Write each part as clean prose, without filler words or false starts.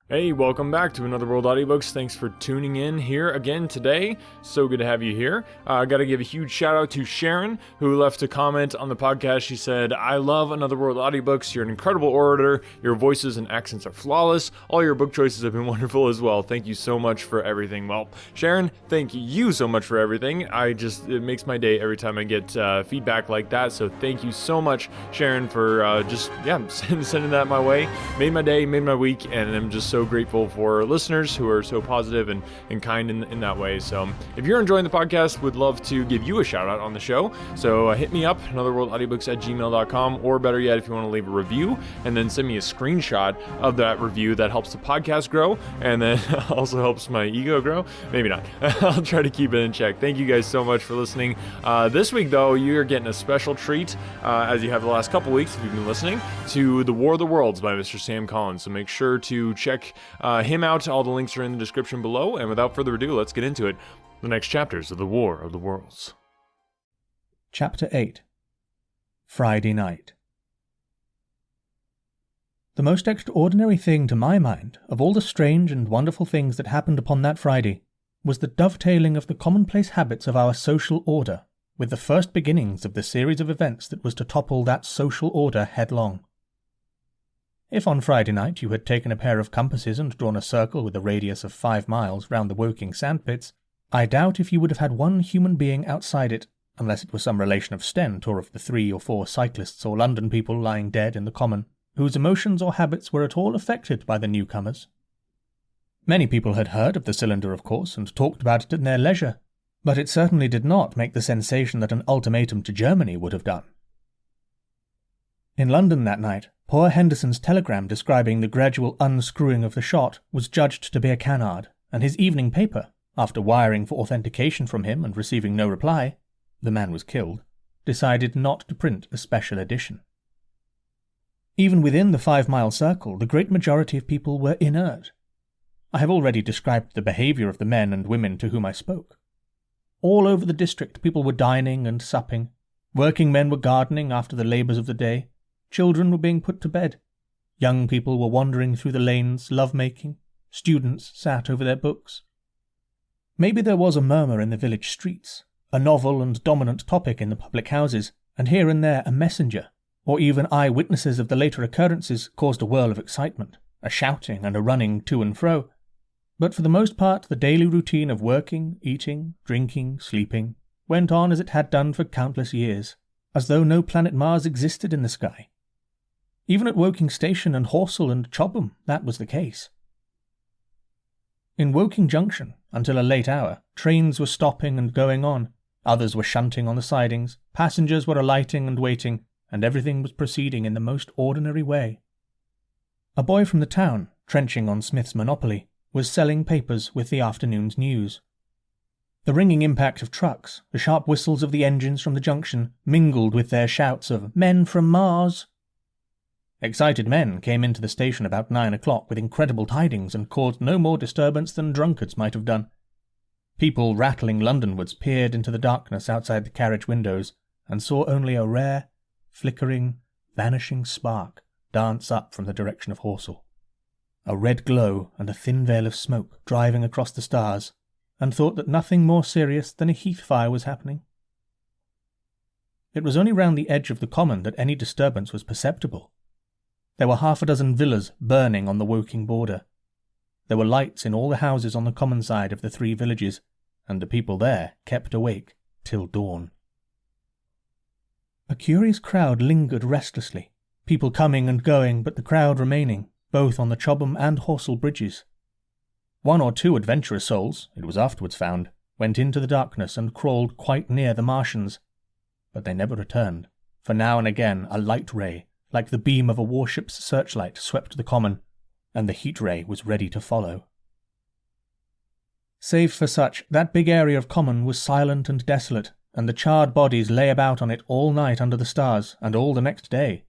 Hey, welcome back to Another World Audiobooks. Thanks for tuning in here again today. So good to have you here. I got to give a huge shout out to Sharon, who left a comment on the podcast. She said, I love Another World Audiobooks. You're an incredible orator. Your voices and accents are flawless. All your book choices have been wonderful as well. Thank you so much for everything. Well, Sharon, thank you so much for everything. It makes my day every time I get feedback like that. So thank you so much, Sharon, for sending that my way. Made my day, made my week, and I'm just so grateful for listeners who are so positive and kind in that way. So if you're enjoying the podcast, would love to give you a shout out on the show. So hit me up, anotherworldaudiobooks@gmail.com, or better yet, if you want to leave a review and then send me a screenshot of that review. That helps the podcast grow, and then also helps my ego grow. Maybe not. I'll try to keep it in check. Thank you guys so much for listening. This week, though, you're getting a special treat, as you have the last couple weeks if you've been listening, to The War of the Worlds by Mr. Sam Collins. So make sure to check him out. All the links are in the description below. And without further ado, let's get into it. The next chapters of The War of the Worlds. Chapter 8. Friday Night. The most extraordinary thing to my mind, of all the strange and wonderful things that happened upon that Friday, was the dovetailing of the commonplace habits of our social order with the first beginnings of the series of events that was to topple that social order headlong. If on Friday night you had taken a pair of compasses and drawn a circle with a radius of 5 miles round the Woking sandpits, I doubt if you would have had one human being outside it, unless it was some relation of Stent or of the 3 or 4 cyclists or London people lying dead in the common, whose emotions or habits were at all affected by the newcomers. Many people had heard of the cylinder, of course, and talked about it at their leisure, but it certainly did not make the sensation that an ultimatum to Germany would have done. In London that night, poor Henderson's telegram describing the gradual unscrewing of the shot was judged to be a canard, and his evening paper, after wiring for authentication from him and receiving no reply — the man was killed — decided not to print a special edition. Even within the 5-mile circle, the great majority of people were inert. I have already described the behaviour of the men and women to whom I spoke. All over the district people were dining and supping. Working men were gardening after the labours of the day. Children were being put to bed. Young people were wandering through the lanes, love-making. Students sat over their books. Maybe there was a murmur in the village streets, a novel and dominant topic in the public houses, and here and there a messenger, or even eye-witnesses of the later occurrences, caused a whirl of excitement, a shouting and a running to and fro. But for the most part the daily routine of working, eating, drinking, sleeping, went on as it had done for countless years, as though no planet Mars existed in the sky. Even at Woking Station and Horsell and Chobham that was the case. In Woking Junction, until a late hour, trains were stopping and going on, others were shunting on the sidings, passengers were alighting and waiting, and everything was proceeding in the most ordinary way. A boy from the town, trenching on Smith's Monopoly, was selling papers with the afternoon's news. The ringing impact of trucks, the sharp whistles of the engines from the junction, mingled with their shouts of "Men from Mars!" Excited men came into the station about 9 o'clock with incredible tidings and caused no more disturbance than drunkards might have done. People rattling Londonwards peered into the darkness outside the carriage windows and saw only a rare, flickering, vanishing spark dance up from the direction of Horsell. A red glow and a thin veil of smoke driving across the stars, and thought that nothing more serious than a heath fire was happening. It was only round the edge of the common that any disturbance was perceptible. There were 6 villas burning on the Woking border. There were lights in all the houses on the common side of the 3 villages, and the people there kept awake till dawn. A curious crowd lingered restlessly, people coming and going, but the crowd remaining, both on the Chobham and Horsell bridges. 1 or 2 adventurous souls, it was afterwards found, went into the darkness and crawled quite near the Martians, but they never returned, for now and again a light ray, like the beam of a warship's searchlight, swept the common, and the heat ray was ready to follow. Save for such, that big area of common was silent and desolate, and the charred bodies lay about on it all night under the stars, and all the next day.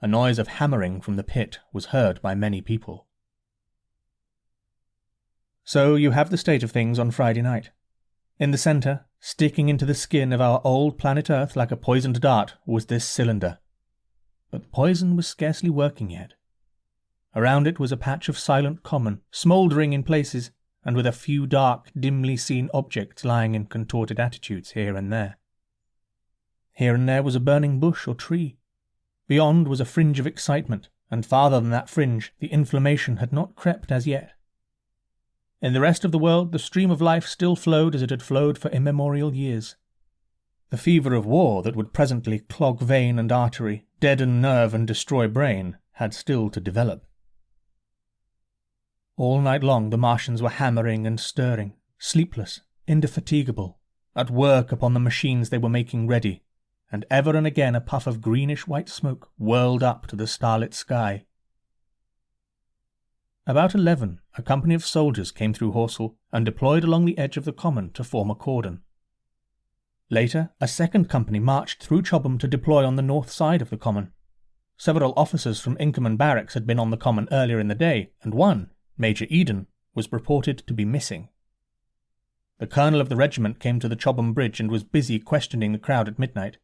A noise of hammering from the pit was heard by many people. So you have the state of things on Friday night. In the centre, sticking into the skin of our old planet Earth like a poisoned dart, was this cylinder. But the poison was scarcely working yet. Around it was a patch of silent common, smouldering in places, and with a few dark, dimly seen objects lying in contorted attitudes here and there. Here and there was a burning bush or tree. Beyond was a fringe of excitement, and farther than that fringe the inflammation had not crept as yet. In the rest of the world the stream of life still flowed as it had flowed for immemorial years. The fever of war that would presently clog vein and artery, deaden nerve and destroy brain, had still to develop. All night long the Martians were hammering and stirring, sleepless, indefatigable, at work upon the machines they were making ready, and ever and again a puff of greenish-white smoke whirled up to the starlit sky. About 11, a company of soldiers came through Horsell and deployed along the edge of the common to form a cordon. Later, a second company marched through Chobham to deploy on the north side of the common. Several officers from Inkerman Barracks had been on the common earlier in the day, and one, Major Eden, was reported to be missing. The colonel of the regiment came to the Chobham Bridge and was busy questioning the crowd at midnight.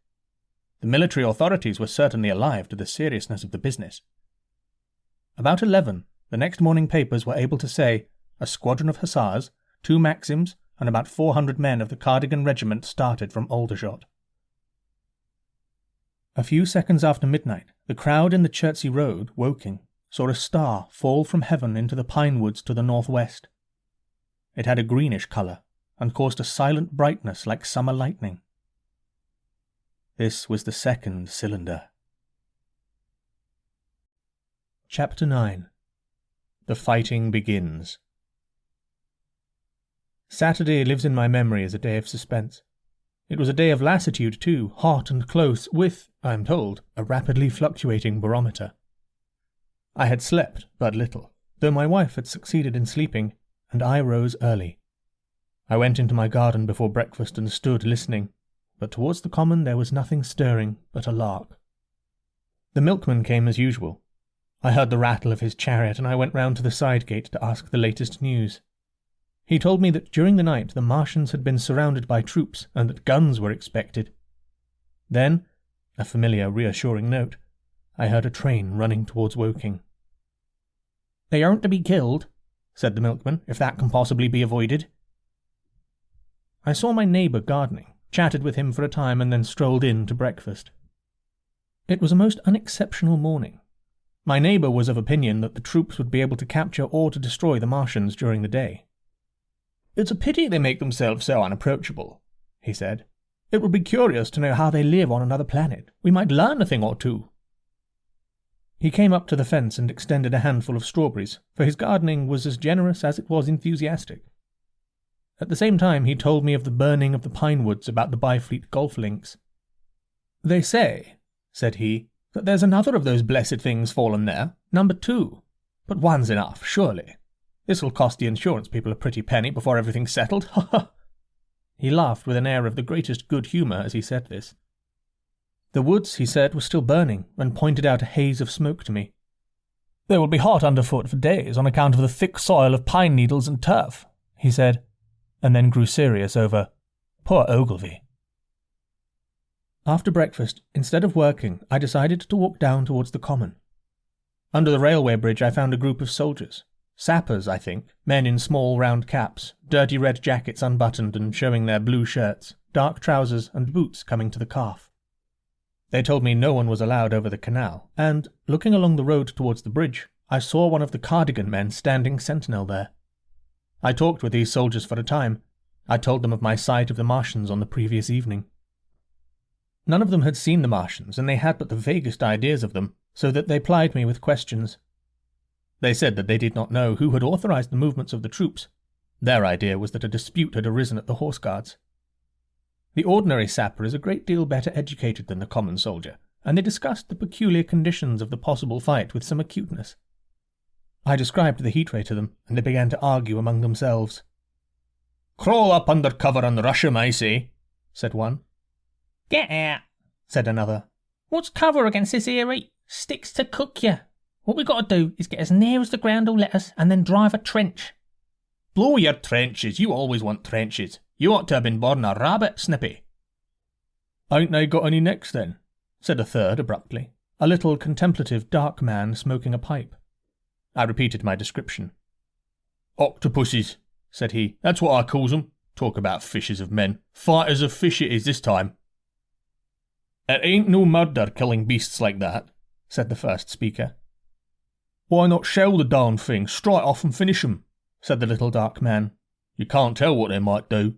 The military authorities were certainly alive to the seriousness of the business. About 11, the next morning papers were able to say a squadron of hussars, 2 Maxims, and about 400 men of the Cardigan Regiment started from Aldershot. A few seconds after midnight, the crowd in the Chertsey Road, Woking, saw a star fall from heaven into the pine woods to the northwest. It had a greenish colour, and caused a silent brightness like summer lightning. This was the second cylinder. Chapter 9. The Fighting Begins. Saturday lives in my memory as a day of suspense. It was a day of lassitude too, hot and close, with, I am told, a rapidly fluctuating barometer. I had slept but little, though my wife had succeeded in sleeping, and I rose early. I went into my garden before breakfast and stood listening, but towards the common there was nothing stirring but a lark. The milkman came as usual. I heard the rattle of his chariot, and I went round to the side gate to ask the latest news. He told me that during the night the Martians had been surrounded by troops, and that guns were expected. Then, a familiar reassuring note, I heard a train running towards Woking. "They aren't to be killed," said the milkman, "if that can possibly be avoided." I saw my neighbour gardening, chatted with him for a time, and then strolled in to breakfast. It was a most unexceptional morning. My neighbour was of opinion that the troops would be able to capture or to destroy the Martians during the day. "It's a pity they make themselves so unapproachable," he said. "It would be curious to know how they live on another planet. We might learn a thing or two." He came up to the fence and extended a handful of strawberries, for his gardening was as generous as it was enthusiastic. At the same time he told me of the burning of the pine woods about the Byfleet golf links. "They say," said he, "that there's another of those blessed things fallen there, number 2. But one's enough, surely. This'll cost the insurance people a pretty penny before everything's settled, ha ha!" He laughed with an air of the greatest good humour as he said this. The woods, he said, were still burning, and pointed out a haze of smoke to me. "They will be hot underfoot for days on account of the thick soil of pine needles and turf," he said, and then grew serious over poor Ogilvy. After breakfast, instead of working, I decided to walk down towards the common. Under the railway bridge I found a group of soldiers. Sappers, I think, men in small round caps, dirty red jackets unbuttoned and showing their blue shirts, dark trousers and boots coming to the calf. They told me no one was allowed over the canal, and, looking along the road towards the bridge, I saw one of the Cardigan men standing sentinel there. I talked with these soldiers for a time. I told them of my sight of the Martians on the previous evening. None of them had seen the Martians, and they had but the vaguest ideas of them, so that they plied me with questions. They said that they did not know who had authorized the movements of the troops. Their idea was that a dispute had arisen at the Horse Guards. The ordinary sapper is a great deal better educated than the common soldier, and they discussed the peculiar conditions of the possible fight with some acuteness. I described the heat ray to them, and they began to argue among themselves. "Crawl up under cover and rush 'em, I say," said one. "Get out," said another. "What's cover against this here heat? Sticks to cook you. What we got to do is get as near as the ground will let us, and then drive a trench." "Blow your trenches, you always want trenches. You ought to have been born a rabbit, Snippy." "Ain't they got any necks then?" said a third abruptly, a little contemplative dark man smoking a pipe. I repeated my description. "Octopuses," said he. "That's what I calls 'em. Talk about fishers of men. Fighters of fish it is this time." "It ain't no murder killing beasts like that," said the first speaker. "Why not shell the darn thing, straight off and finish 'em?" said the little dark man. "You can't tell what they might do."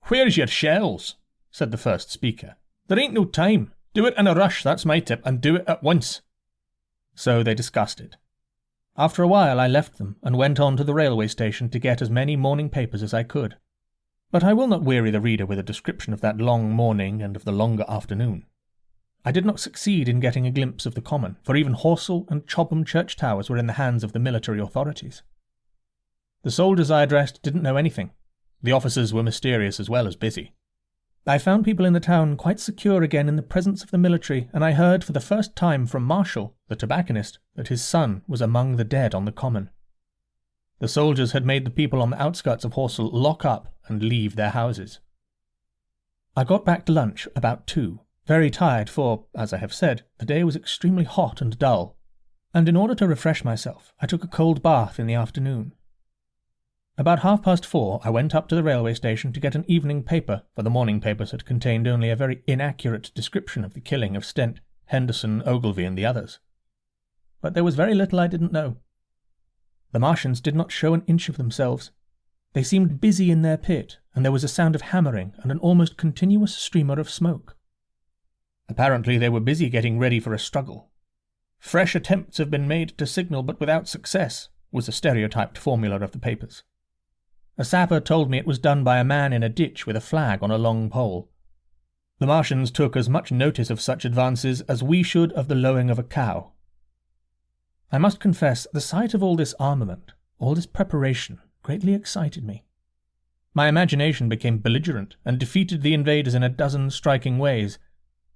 "Where's your shells?" said the first speaker. "There ain't no time. Do it in a rush, that's my tip, and do it at once." So they discussed it. After a while I left them and went on to the railway station to get as many morning papers as I could. But I will not weary the reader with a description of that long morning and of the longer afternoon. I did not succeed in getting a glimpse of the common, for even Horsell and Chobham church towers were in the hands of the military authorities. The soldiers I addressed didn't know anything. The officers were mysterious as well as busy. I found people in the town quite secure again in the presence of the military, and I heard for the first time from Marshall, the tobacconist, that his son was among the dead on the common. The soldiers had made the people on the outskirts of Horsell lock up and leave their houses. I got back to lunch about 2, very tired for, as I have said, the day was extremely hot and dull, and in order to refresh myself, I took a cold bath in the afternoon. About 4:30 I went up to the railway station to get an evening paper, for the morning papers had contained only a very inaccurate description of the killing of Stent, Henderson, Ogilvy and the others. But there was very little I didn't know. The Martians did not show an inch of themselves. They seemed busy in their pit, and there was a sound of hammering and an almost continuous streamer of smoke. Apparently they were busy getting ready for a struggle. "Fresh attempts have been made to signal, but without success," was the stereotyped formula of the papers. A sapper told me it was done by a man in a ditch with a flag on a long pole. The Martians took as much notice of such advances as we should of the lowing of a cow. I must confess, the sight of all this armament, all this preparation, greatly excited me. My imagination became belligerent and defeated the invaders in a dozen striking ways.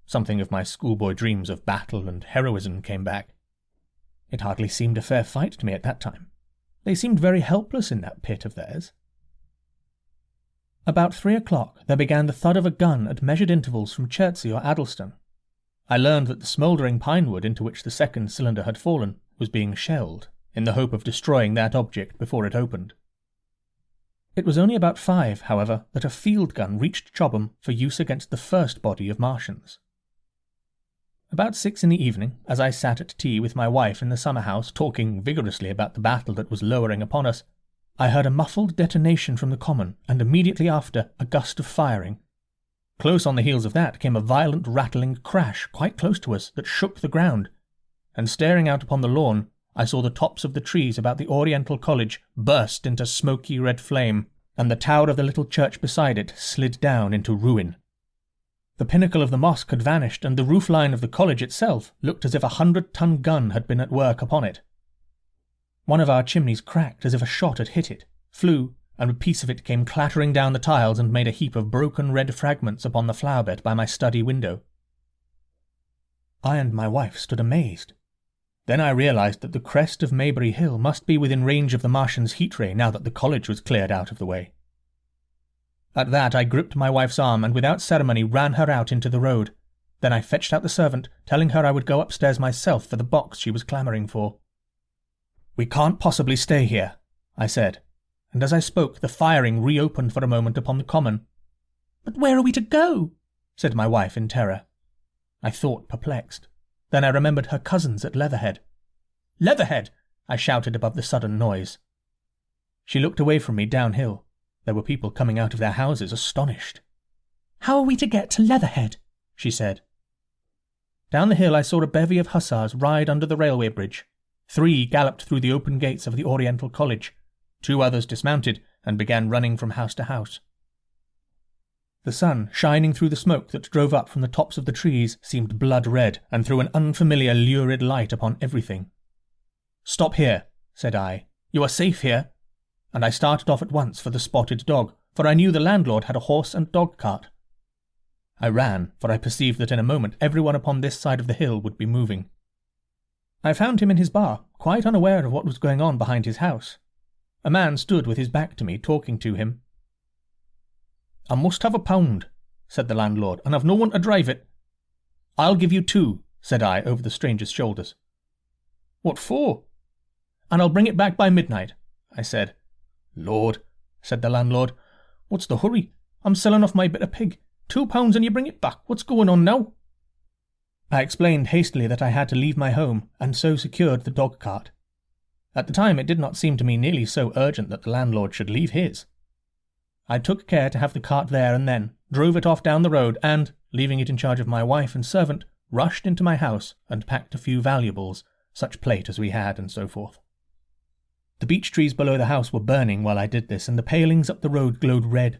Something of my schoolboy dreams of battle and heroism came back. It hardly seemed a fair fight to me at that time. They seemed very helpless in that pit of theirs. About 3 o'clock there began the thud of a gun at measured intervals from Chertsey or Addlestone. I learned that the smouldering pine wood into which the second cylinder had fallen was being shelled, in the hope of destroying that object before it opened. It was only about 5, however, that a field gun reached Chobham for use against the first body of Martians. About 6 in the evening, as I sat at tea with my wife in the summer-house talking vigorously about the battle that was lowering upon us, I heard a muffled detonation from the common, and immediately after a gust of firing. Close on the heels of that came a violent rattling crash quite close to us that shook the ground, and staring out upon the lawn, I saw the tops of the trees about the Oriental College burst into smoky red flame, and the tower of the little church beside it slid down into ruin. The pinnacle of the mosque had vanished, and the roof line of the college itself looked as if a 100-ton gun had been at work upon it. One of our chimneys cracked as if a shot had hit it, flew, and a piece of it came clattering down the tiles and made a heap of broken red fragments upon the flower-bed by my study window. I and my wife stood amazed. Then I realized that the crest of Maybury Hill must be within range of the Martians' heat ray now that the college was cleared out of the way. At that I gripped my wife's arm and without ceremony ran her out into the road. Then I fetched out the servant, telling her I would go upstairs myself for the box she was clamouring for. "We can't possibly stay here," I said, and as I spoke the firing reopened for a moment upon the common. "But where are we to go?" said my wife in terror. I thought, perplexed. Then I remembered her cousins at Leatherhead. "Leatherhead!" I shouted above the sudden noise. She looked away from me downhill. There were people coming out of their houses, astonished. "How are we to get to Leatherhead?" she said. Down the hill I saw a bevy of hussars ride under the railway bridge. 3 galloped through the open gates of the Oriental College. 2 others dismounted and began running from house to house. The sun, shining through the smoke that drove up from the tops of the trees, seemed blood-red and threw an unfamiliar lurid light upon everything. "Stop here," said I. "You are safe here." And I started off at once for the Spotted Dog, for I knew the landlord had a horse and dog cart. I ran, for I perceived that in a moment everyone upon this side of the hill would be moving. I found him in his bar, quite unaware of what was going on behind his house. A man stood with his back to me, talking to him. "I must have £1," said the landlord, "and I've no one to drive it." "I'll give you 2, said I over the stranger's shoulders. "What for?" and I'll bring it back by midnight," I said. "Lord," said the landlord, "what's the hurry? I'm selling off my bit of pig. £2 and you bring it back. What's going on now?" I explained hastily that I had to leave my home, and so secured the dog cart. At the time it did not seem to me nearly so urgent that the landlord should leave his. I took care to have the cart there and then, drove it off down the road, and, leaving it in charge of my wife and servant, rushed into my house and packed a few valuables, such plate as we had, and so forth. The beech trees below the house were burning while I did this, and the palings up the road glowed red.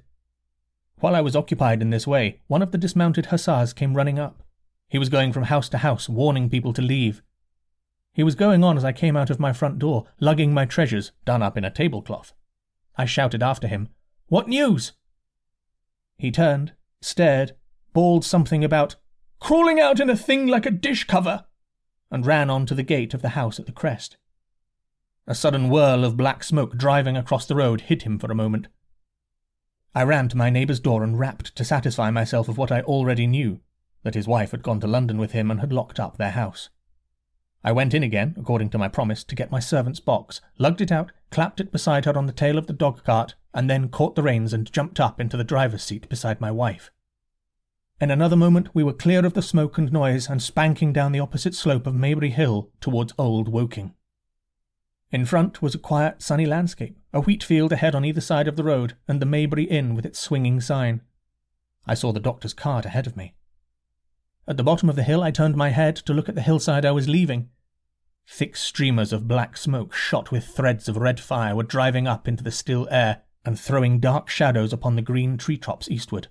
While I was occupied in this way, one of the dismounted hussars came running up. He was going from house to house, warning people to leave. He was going on as I came out of my front door, lugging my treasures, done up in a tablecloth. I shouted after him, "What news?" He turned, stared, bawled something about crawling out in a thing like a dish cover, and ran on to the gate of the house at the crest. A sudden whirl of black smoke driving across the road hid him for a moment. I ran to my neighbour's door and rapped to satisfy myself of what I already knew, that his wife had gone to London with him and had locked up their house. I went in again, according to my promise, to get my servant's box, lugged it out, clapped it beside her on the tail of the dog-cart, and then caught the reins and jumped up into the driver's seat beside my wife. In another moment we were clear of the smoke and noise and spanking down the opposite slope of Maybury Hill towards Old Woking. In front was a quiet, sunny landscape, a wheat field ahead on either side of the road, and the Maybury Inn with its swinging sign. I saw the doctor's cart ahead of me. At the bottom of the hill I turned my head to look at the hillside I was leaving. Thick streamers of black smoke shot with threads of red fire were driving up into the still air and throwing dark shadows upon the green tree-tops eastward.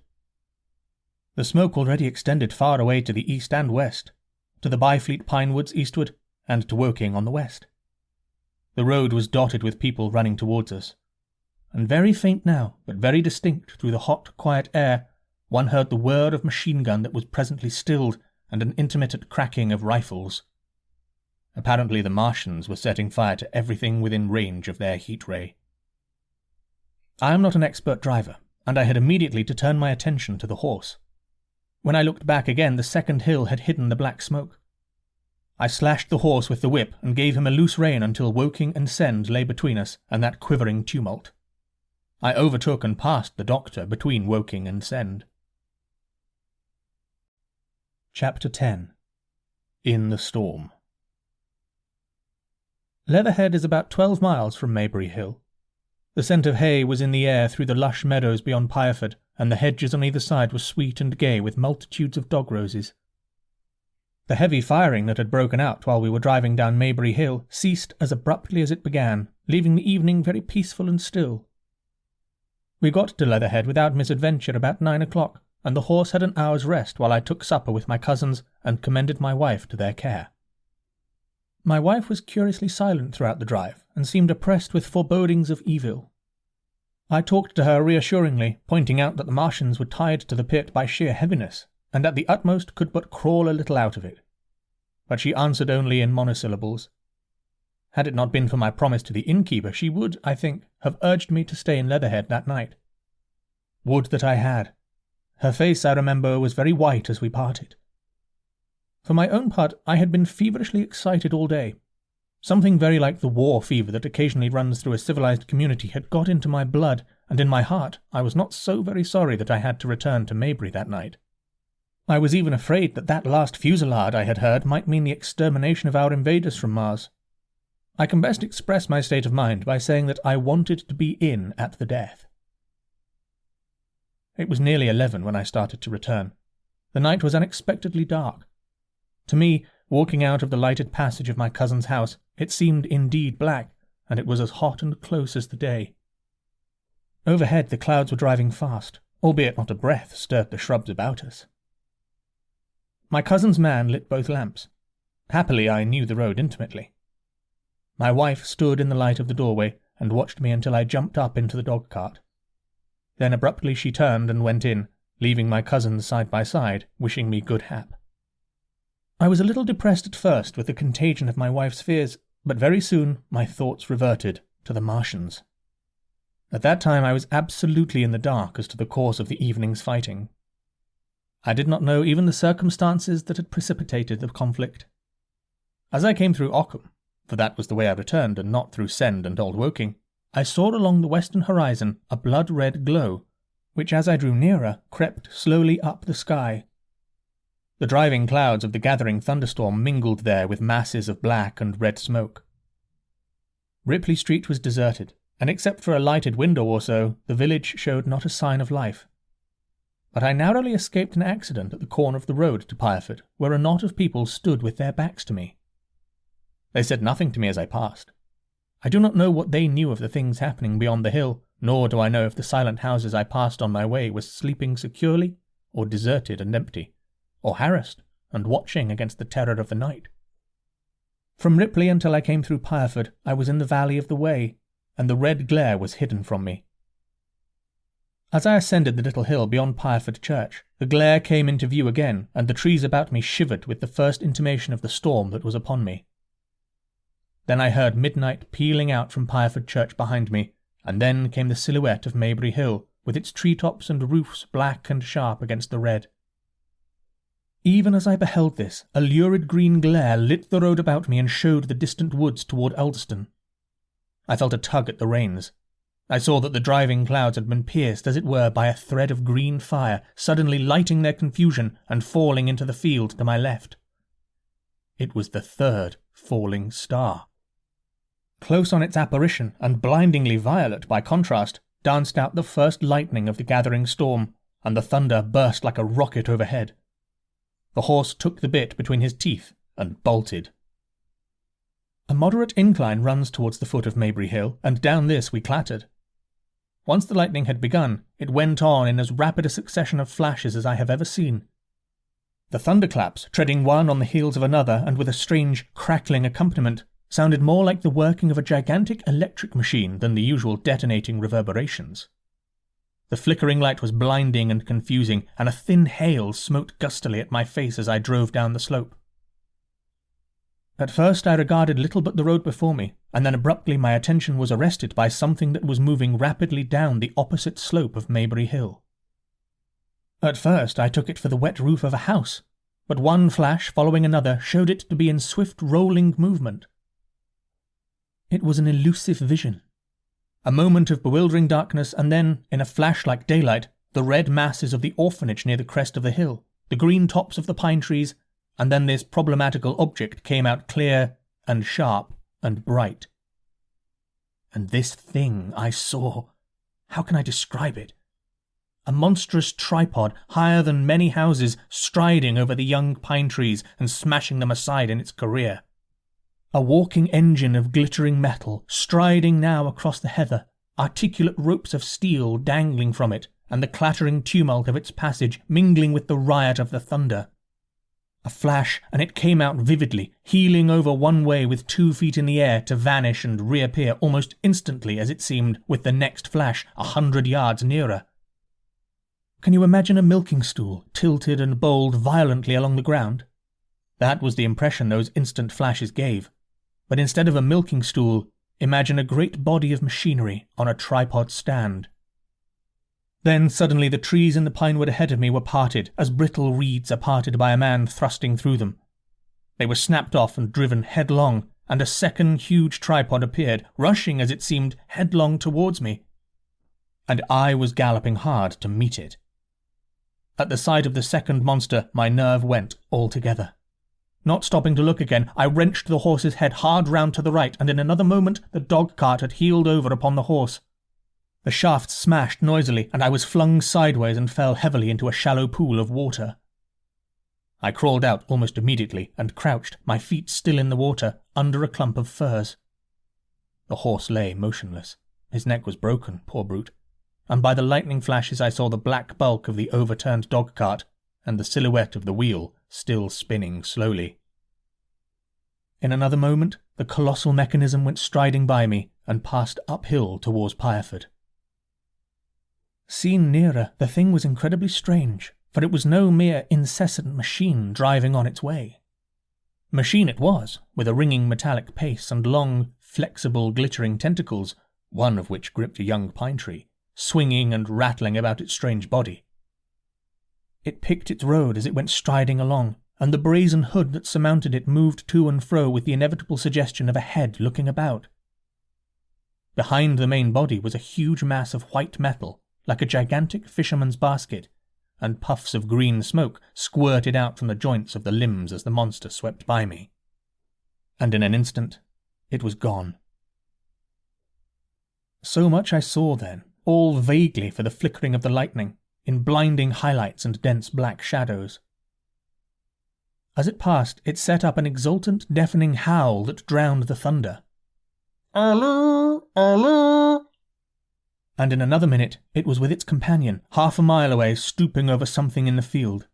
The smoke already extended far away to the east and west, to the Byfleet pine woods eastward, and to Woking on the west. The road was dotted with people running towards us, and very faint now, but very distinct through the hot, quiet air, one heard the whir of machine gun that was presently stilled, and an intermittent cracking of rifles. Apparently the Martians were setting fire to everything within range of their heat ray. I am not an expert driver, and I had immediately to turn my attention to the horse. When I looked back again, the second hill had hidden the black smoke. I slashed the horse with the whip and gave him a loose rein until Woking and Send lay between us and that quivering tumult. I overtook and passed the doctor between Woking and Send. Chapter 10. In the Storm. Leatherhead is about 12 miles from Maybury Hill. The scent of hay was in the air through the lush meadows beyond Pireford, and the hedges on either side were sweet and gay with multitudes of dog roses. The heavy firing that had broken out while we were driving down Maybury Hill ceased as abruptly as it began, leaving the evening very peaceful and still. We got to Leatherhead without misadventure about 9 o'clock, and the horse had an hour's rest while I took supper with my cousins and commended my wife to their care. My wife was curiously silent throughout the drive, and seemed oppressed with forebodings of evil. I talked to her reassuringly, pointing out that the Martians were tied to the pit by sheer heaviness, and at the utmost could but crawl a little out of it. But she answered only in monosyllables. Had it not been for my promise to the innkeeper, she would, I think, have urged me to stay in Leatherhead that night. Would that I had. Her face, I remember, was very white as we parted. For my own part, I had been feverishly excited all day. Something very like the war fever that occasionally runs through a civilized community had got into my blood, and in my heart I was not so very sorry that I had to return to Maybury that night. I was even afraid that that last fusillade I had heard might mean the extermination of our invaders from Mars. I can best express my state of mind by saying that I wanted to be in at the death. It was nearly 11 when I started to return. The night was unexpectedly dark. To me, walking out of the lighted passage of my cousin's house, it seemed indeed black, and it was as hot and close as the day. Overhead the clouds were driving fast, albeit not a breath stirred the shrubs about us. My cousin's man lit both lamps. Happily I knew the road intimately. My wife stood in the light of the doorway and watched me until I jumped up into the dog-cart. Then abruptly she turned and went in, leaving my cousins side by side, wishing me good hap. I was a little depressed at first with the contagion of my wife's fears, but very soon my thoughts reverted to the Martians. At that time I was absolutely in the dark as to the course of the evening's fighting. I did not know even the circumstances that had precipitated the conflict. As I came through Ockham, for that was the way I returned and not through Send and Old Woking, I saw along the western horizon a blood-red glow, which as I drew nearer crept slowly up the sky. The driving clouds of the gathering thunderstorm mingled there with masses of black and red smoke. Ripley Street was deserted, and except for a lighted window or so, the village showed not a sign of life. But I narrowly escaped an accident at the corner of the road to Pireford, where a knot of people stood with their backs to me. They said nothing to me as I passed. I do not know what they knew of the things happening beyond the hill, nor do I know if the silent houses I passed on my way were sleeping securely, or deserted and empty, or harassed and watching against the terror of the night. From Ripley until I came through Pireford, I was in the valley of the Wey, and the red glare was hidden from me. As I ascended the little hill beyond Pireford Church, the glare came into view again, and the trees about me shivered with the first intimation of the storm that was upon me. Then I heard midnight pealing out from Pireford Church behind me, and then came the silhouette of Maybury Hill, with its treetops and roofs black and sharp against the red. Even as I beheld this, a lurid green glare lit the road about me and showed the distant woods toward Ulverston. I felt a tug at the reins. I saw that the driving clouds had been pierced, as it were, by a thread of green fire, suddenly lighting their confusion and falling into the field to my left. It was the third falling star. Close on its apparition, and blindingly violet by contrast, danced out the first lightning of the gathering storm, and the thunder burst like a rocket overhead. The horse took the bit between his teeth and bolted. A moderate incline runs towards the foot of Maybury Hill, and down this we clattered. Once the lightning had begun, it went on in as rapid a succession of flashes as I have ever seen. The thunderclaps, treading one on the heels of another and with a strange crackling accompaniment, sounded more like the working of a gigantic electric machine than the usual detonating reverberations. The flickering light was blinding and confusing, and a thin hail smote gustily at my face as I drove down the slope. At first I regarded little but the road before me, and then abruptly my attention was arrested by something that was moving rapidly down the opposite slope of Maybury Hill. At first I took it for the wet roof of a house, but one flash following another showed it to be in swift rolling movement. It was an elusive vision. A moment of bewildering darkness, and then, in a flash like daylight, the red masses of the orphanage near the crest of the hill, the green tops of the pine trees, and then this problematical object came out clear and sharp and bright. And this thing I saw, how can I describe it? A monstrous tripod higher than many houses, striding over the young pine trees and smashing them aside in its career. A walking engine of glittering metal, striding now across the heather, articulate ropes of steel dangling from it, and the clattering tumult of its passage mingling with the riot of the thunder. A flash, and it came out vividly, heeling over one way with 2 feet in the air to vanish and reappear almost instantly, as it seemed, with the next flash 100 yards nearer. Can you imagine a milking stool, tilted and bowled violently along the ground? That was the impression those instant flashes gave. But instead of a milking stool, imagine a great body of machinery on a tripod stand. Then suddenly the trees in the pinewood ahead of me were parted, as brittle reeds are parted by a man thrusting through them. They were snapped off and driven headlong, and a second huge tripod appeared, rushing as it seemed headlong towards me. And I was galloping hard to meet it. At the sight of the second monster, my nerve went altogether. Not stopping to look again, I wrenched the horse's head hard round to the right, and in another moment the dog-cart had heeled over upon the horse. The shafts smashed noisily, and I was flung sideways and fell heavily into a shallow pool of water. I crawled out almost immediately, and crouched, my feet still in the water, under a clump of firs. The horse lay motionless. His neck was broken, poor brute, and by the lightning flashes I saw the black bulk of the overturned dog-cart, and the silhouette of the wheel still spinning slowly. In another moment, the colossal mechanism went striding by me, and passed uphill towards Pireford. Seen nearer, the thing was incredibly strange, for it was no mere incessant machine driving on its way. Machine it was, with a ringing metallic pace and long, flexible, glittering tentacles, one of which gripped a young pine tree, swinging and rattling about its strange body. It picked its road as it went striding along, and the brazen hood that surmounted it moved to and fro with the inevitable suggestion of a head looking about. Behind the main body was a huge mass of white metal, like a gigantic fisherman's basket, and puffs of green smoke squirted out from the joints of the limbs as the monster swept by me. And in an instant, it was gone. So much I saw then, all vaguely for the flickering of the lightning, in blinding highlights and dense black shadows. As it passed, it set up an exultant, deafening howl that drowned the thunder. "Aloo! Aloo!" And in another minute it was with its companion, half a mile away, stooping over something in the field.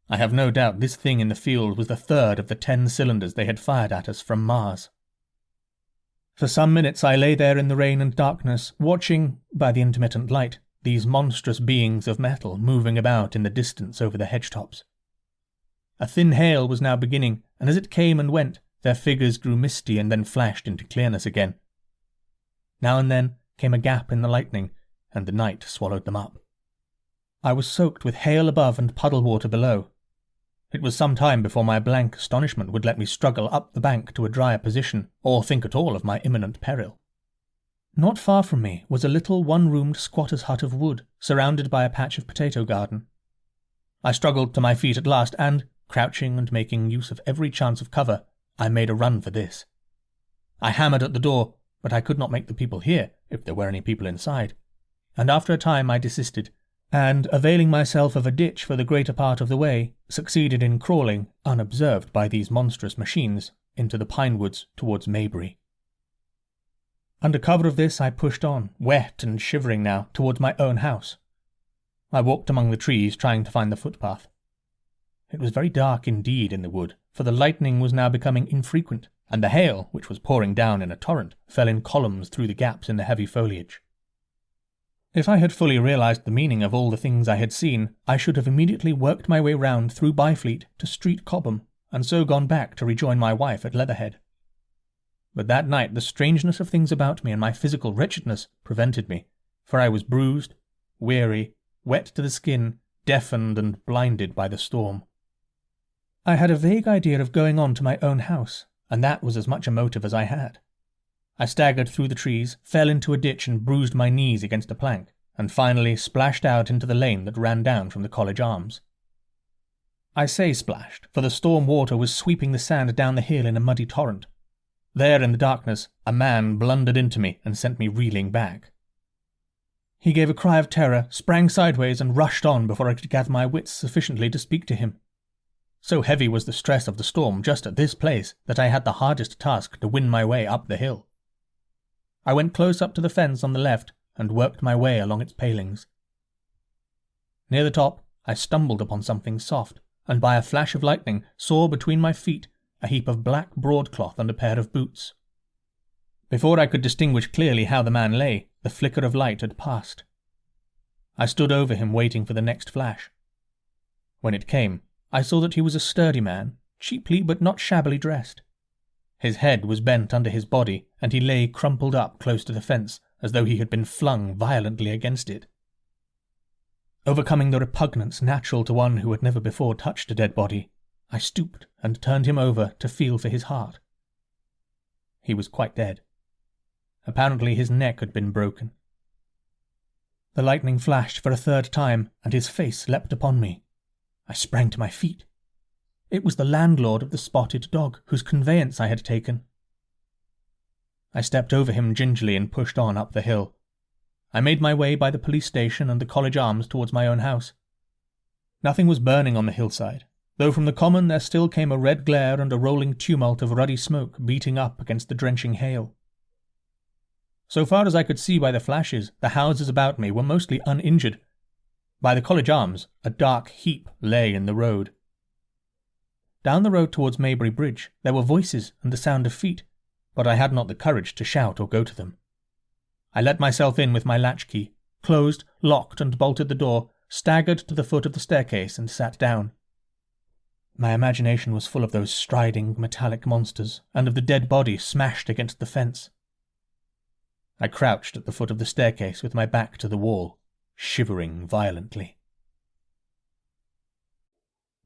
I have no doubt this thing in the field was the third of the 10 cylinders they had fired at us from Mars. For some minutes I lay there in the rain and darkness, watching, by the intermittent light, these monstrous beings of metal moving about in the distance over the hedge-tops. A thin hail was now beginning, and as it came and went, their figures grew misty and then flashed into clearness again. Now and then came a gap in the lightning, and the night swallowed them up. I was soaked with hail above and puddle water below. It was some time before my blank astonishment would let me struggle up the bank to a drier position, or think at all of my imminent peril. Not far from me was a little one-roomed squatter's hut of wood, surrounded by a patch of potato garden. I struggled to my feet at last, and, crouching and making use of every chance of cover, I made a run for this. I hammered at the door, but I could not make the people hear, if there were any people inside, and after a time I desisted, and, availing myself of a ditch for the greater part of the way, succeeded in crawling, unobserved by these monstrous machines, into the pine woods towards Maybury. Under cover of this I pushed on, wet and shivering now, towards my own house. I walked among the trees, trying to find the footpath. It was very dark indeed in the wood, for the lightning was now becoming infrequent, and the hail, which was pouring down in a torrent, fell in columns through the gaps in the heavy foliage. If I had fully realized the meaning of all the things I had seen, I should have immediately worked my way round through Byfleet to Street Cobham, and so gone back to rejoin my wife at Leatherhead. But that night the strangeness of things about me and my physical wretchedness prevented me, for I was bruised, weary, wet to the skin, deafened and blinded by the storm. I had a vague idea of going on to my own house, and that was as much a motive as I had. I staggered through the trees, fell into a ditch and bruised my knees against a plank, and finally splashed out into the lane that ran down from the College Arms. I say splashed, for the storm water was sweeping the sand down the hill in a muddy torrent. There in the darkness, a man blundered into me and sent me reeling back. He gave a cry of terror, sprang sideways, and rushed on before I could gather my wits sufficiently to speak to him. So heavy was the stress of the storm just at this place that I had the hardest task to win my way up the hill. I went close up to the fence on the left and worked my way along its palings. Near the top, I stumbled upon something soft, and by a flash of lightning saw between my feet a heap of black broadcloth and a pair of boots. Before I could distinguish clearly how the man lay, the flicker of light had passed. I stood over him waiting for the next flash. When it came, I saw that he was a sturdy man, cheaply but not shabbily dressed. His head was bent under his body, and he lay crumpled up close to the fence, as though he had been flung violently against it. Overcoming the repugnance natural to one who had never before touched a dead body, I stooped and turned him over to feel for his heart. He was quite dead. Apparently his neck had been broken. The lightning flashed for a third time, and his face leapt upon me. I sprang to my feet. It was the landlord of the Spotted Dog, whose conveyance I had taken. I stepped over him gingerly and pushed on up the hill. I made my way by the police station and the College Arms towards my own house. Nothing was burning on the hillside, though from the common there still came a red glare and a rolling tumult of ruddy smoke beating up against the drenching hail. So far as I could see by the flashes, the houses about me were mostly uninjured. By the College Arms, a dark heap lay in the road. Down the road towards Maybury Bridge there were voices and the sound of feet, but I had not the courage to shout or go to them. I let myself in with my latchkey, closed, locked and bolted the door, staggered to the foot of the staircase and sat down. My imagination was full of those striding metallic monsters, and of the dead body smashed against the fence. I crouched at the foot of the staircase with my back to the wall, shivering violently.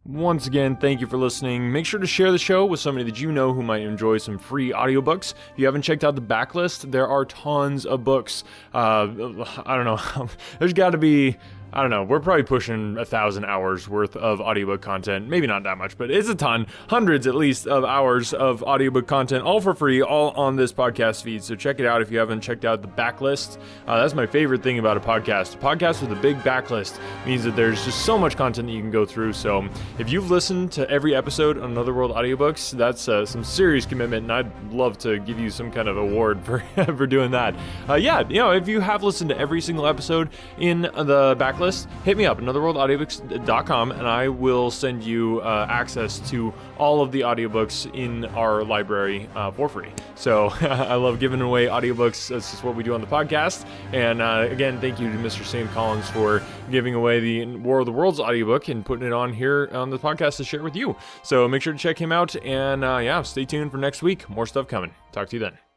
Once again, thank you for listening. Make sure to share the show with somebody that you know who might enjoy some free audiobooks. If you haven't checked out the backlist, there are tons of books. I don't know. There's got to be... I don't know, we're probably pushing 1,000 hours worth of audiobook content. Maybe not that much, but it's a ton. Hundreds, at least, of hours of audiobook content, all for free, all on this podcast feed. So check it out if you haven't checked out the backlist. That's my favorite thing about a podcast. A podcast with a big backlist means that there's just so much content that you can go through. So if you've listened to every episode on Another World Audiobooks, that's some serious commitment, and I'd love to give you some kind of award for, for doing that. If you have listened to every single episode in the backlist, hit me up, anotherworldaudiobooks.com, and I will send you access to all of the audiobooks in our library for free. So I love giving away audiobooks. That's just what we do on the podcast. And again, thank you to Mr. Sam Collins for giving away the War of the Worlds audiobook and putting it on here on the podcast to share with you. So make sure to check him out, and stay tuned for next week. More stuff coming. Talk to you then.